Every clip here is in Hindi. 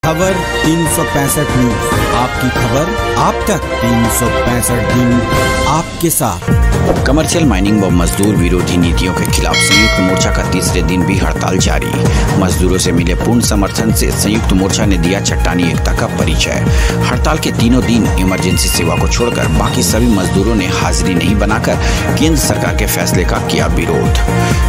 खबर 365 न्यूज, आपकी खबर आप तक 365 दिन आपके साथ। कमर्शियल माइनिंग व मजदूर विरोधी नीतियों के खिलाफ संयुक्त मोर्चा का तीसरे दिन भी हड़ताल जारी। मजदूरों से मिले पूर्ण समर्थन से संयुक्त मोर्चा ने दिया चट्टानी एकता का परिचय। हड़ताल के तीनों दिन इमरजेंसी सेवा को छोड़कर बाकी सभी मजदूरों ने हाजिरी नहीं बनाकर केंद्र सरकार के फैसले का किया विरोध।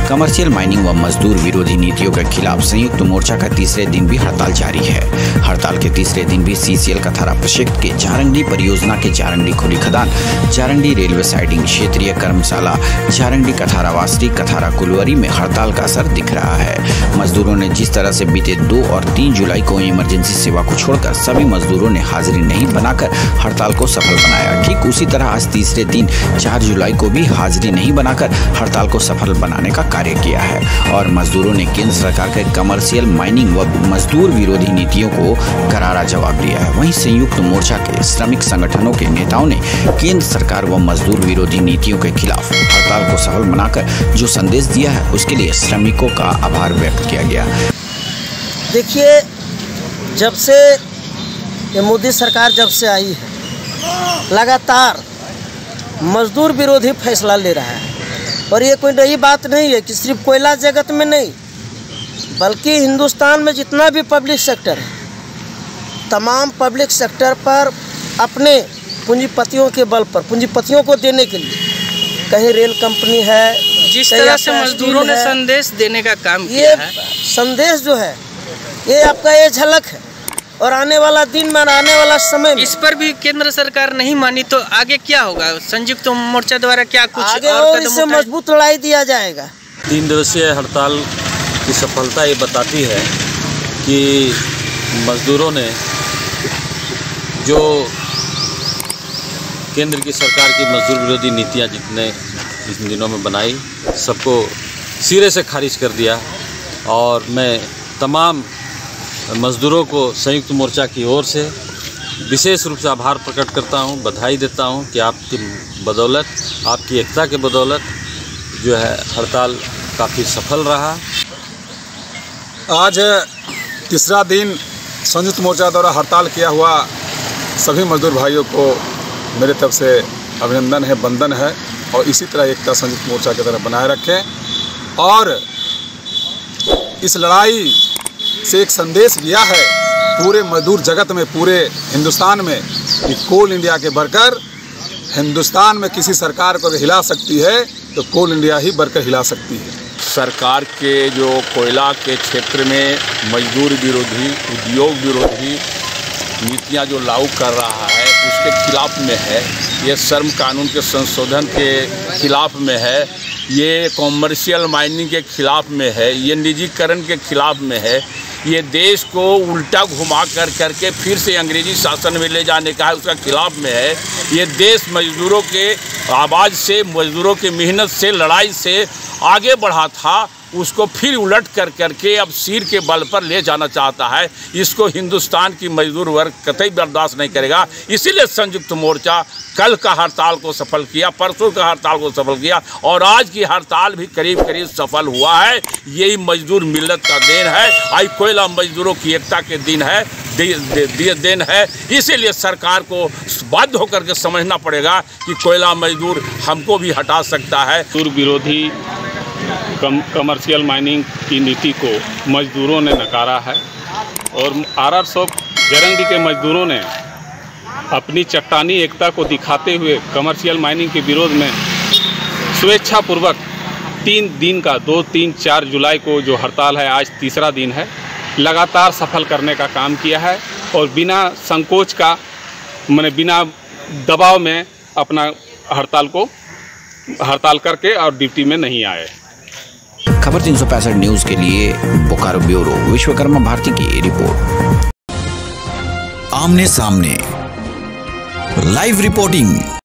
कमर्शियल माइनिंग व मजदूर विरोधी नीतियों के खिलाफ संयुक्त मोर्चा का तीसरे दिन भी हड़ताल जारी है। हड़ताल के तीसरे दिन भी CCL कथारा प्रक्षेत्र के जारंडी परियोजना के जारंडी खुली खदान, जारंडी रेलवे साइडिंग, क्षेत्रीय कर्मशाला, जारंडी कथारा वासरी, कथारा कुलवरी में हड़ताल का असर दिख रहा है। मजदूरों ने जिस तरह से बीते 2 और 3 जुलाई को इमरजेंसी सेवा को छोड़कर सभी मजदूरों ने हाजिरी नहीं बनाकर हड़ताल को सफल बनाया, ठीक उसी तरह आज तीसरे दिन 4 जुलाई को भी हाजिरी नहीं बनाकर हड़ताल को सफल बनाने का कार्य किया है और मजदूरों ने केंद्र सरकार के कमर्शियल माइनिंग व मजदूर विरोधी नीतियों को करारा जवाब दिया है। वहीं संयुक्त मोर्चा के श्रमिक संगठनों के नेताओं ने केंद्र सरकार व मजदूर विरोधी नीतियों के खिलाफ हड़ताल को सफल बनाकर जो संदेश दिया है उसके लिए श्रमिकों का आभार व्यक्त किया गया। देखिए, जब से ये मोदी सरकार जब से आई है लगातार मजदूर विरोधी फैसला ले रहा है और ये कोई नई बात नहीं है कि सिर्फ कोयला जगत में नहीं बल्कि हिंदुस्तान में जितना भी पब्लिक सेक्टर है तमाम पब्लिक सेक्टर पर अपने पूंजीपतियों के बल पर पूंजीपतियों को देने के लिए कहीं रेल कंपनी है, जिस तरह से मजदूरों ने संदेश देने का काम किया है, संदेश जो है ये आपका ये झलक है और आने वाला दिन में आने वाला समय में इस पर भी केंद्र सरकार नहीं मानी तो आगे क्या होगा? संयुक्त मोर्चा द्वारा क्या कुछ आगे और इससे मजबूत लड़ाई दिया जाएगा। 3 दिवसीय हड़ताल की सफलता ये बताती है कि मजदूरों ने जो केंद्र की सरकार की मजदूर विरोधी नीतियां जितने इन दिनों में बनाई सबको सिरे से खारिज कर दिया और मैं तमाम मजदूरों को संयुक्त मोर्चा की ओर से विशेष रूप से आभार प्रकट करता हूं, बधाई देता हूं कि आपकी बदौलत, आपकी एकता के बदौलत जो है हड़ताल काफ़ी सफल रहा। आज तीसरा दिन संयुक्त मोर्चा द्वारा हड़ताल किया हुआ सभी मजदूर भाइयों को मेरे तरफ से अभिनंदन है, वंदन है और इसी तरह एकता संयुक्त मोर्चा की तरह बनाए रखें और इस लड़ाई से एक संदेश दिया है पूरे मजदूर जगत में, पूरे हिंदुस्तान में कि कोल इंडिया के बढ़कर हिंदुस्तान में किसी सरकार को हिला सकती है तो कोल इंडिया ही बढ़कर हिला सकती है। सरकार के जो कोयला के क्षेत्र में मजदूर विरोधी, उद्योग विरोधी नीतियां जो लागू कर रहा है उसके खिलाफ में है, ये श्रम कानून के संशोधन के खिलाफ में है, ये कॉमर्शियल माइनिंग के खिलाफ में है, ये निजीकरण के खिलाफ में है, ये देश को उल्टा घुमा करके फिर से अंग्रेजी शासन में ले जाने का है उसका खिलाफ में है, ये देश मजदूरों के आवाज़ से, मजदूरों की मेहनत से, लड़ाई से आगे बढ़ा था उसको फिर उलट करके अब सिर के बल पर ले जाना चाहता है। इसको हिंदुस्तान की मजदूर वर्ग कतई बर्दाश्त नहीं करेगा। इसीलिए संयुक्त मोर्चा कल का हड़ताल को सफल किया, परसों का हड़ताल को सफल किया और आज की हड़ताल भी करीब सफल हुआ है। यही मजदूर मिल्लत का देन है, आज कोयला मजदूरों की एकता के दिन है, देन है। इसीलिए सरकार को बाध्य होकर के समझना पड़ेगा कि कोयला मजदूर हमको भी हटा सकता है। मजदूर विरोधी कमर्शियल माइनिंग की नीति को मजदूरों ने नकारा है और RR शॉप जारंडी के मजदूरों ने अपनी चट्टानी एकता को दिखाते हुए कमर्शियल माइनिंग के विरोध में स्वेच्छापूर्वक 3 दिन का 2, 3, 4 जुलाई को जो हड़ताल है आज तीसरा दिन है, लगातार सफल करने का काम किया है और बिना संकोच का बिना दबाव में अपना हड़ताल करके और ड्यूटी में नहीं आए। खबर 365 न्यूज के लिए बोकारो ब्यूरो विश्वकर्मा भारती की रिपोर्ट। आमने सामने लाइव रिपोर्टिंग।